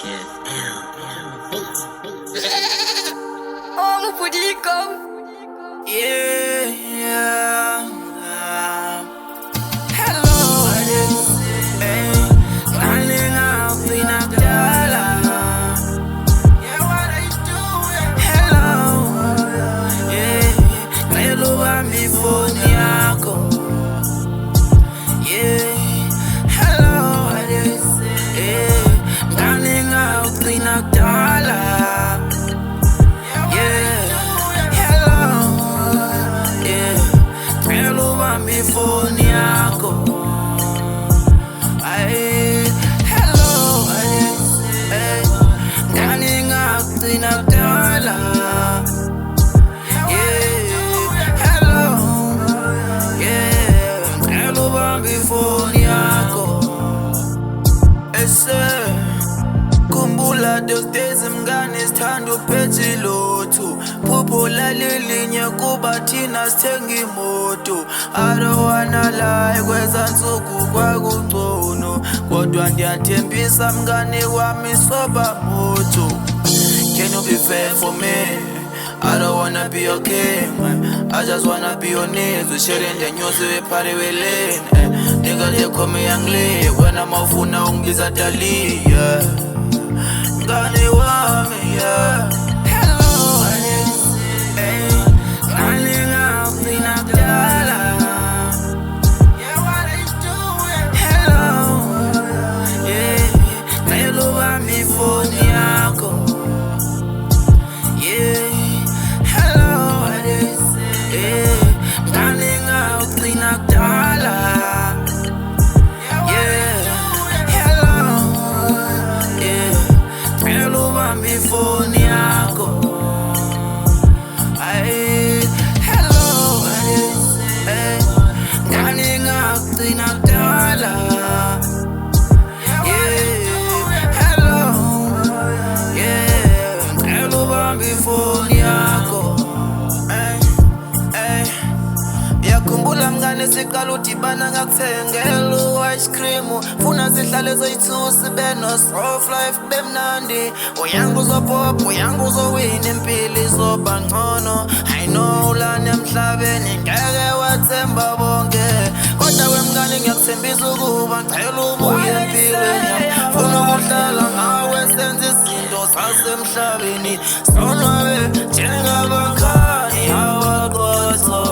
Oh, pudico. Yeah, yeah. Hello, hey, running out pinagdala. Yeah, what are you doing? Hello, yeah, ngicela ubambe ifoni yakho. Yeah, hello, yeah, running out pinagdala. Phone yako. Ay, hello, ngani ngagcina kudala. Yeah, hello, yeah, ngicela ubambe ifoni yakho. Khumbula those days mngane sithanda uphethe ilothu. Phupho lalilinye kuba thina sithenga imoto. I don't wanna lie, kweza nsuku kwakungcono. Kodwa ndiyathembisa mngane wami soba moto. Can you be fair for me? I don't wanna be your king, I just wanna be your knees. We sharing the news, we party we lean. Nigga they call me young Lee. When I'm off una ungiza Dali, yeah. Ngani wami, yeah. Hello, hey, ngani ngapina kudala. Yeah, what are you doing? Hello, yeah, ngicela ubambe ifoni yakho. Yeah, hello, yeah, ngani ngapina kudala. Phone yako. Ay, hello, ngani ngagcina kudala. Yeah, hello, yeah, ngicela ubambe ifoni yakho. Yakhumbula mngane siqala udibana ngakuthengela ice cream. Funa zihlale zoyi-2 sibe no soft life bemnandi. Uyangu uzopop, uyangu uzowina impilo izoba ngcono. I know lana emhlabeni ngeke wathemba bonke. Kodwa wemngane ngiyakuthembisa ukuba ngicela ubuye empilweni. Funa ukuhlala ngawe senze izinto zasemhlabeni. Sonwabe njengabakhani awakhohlwa.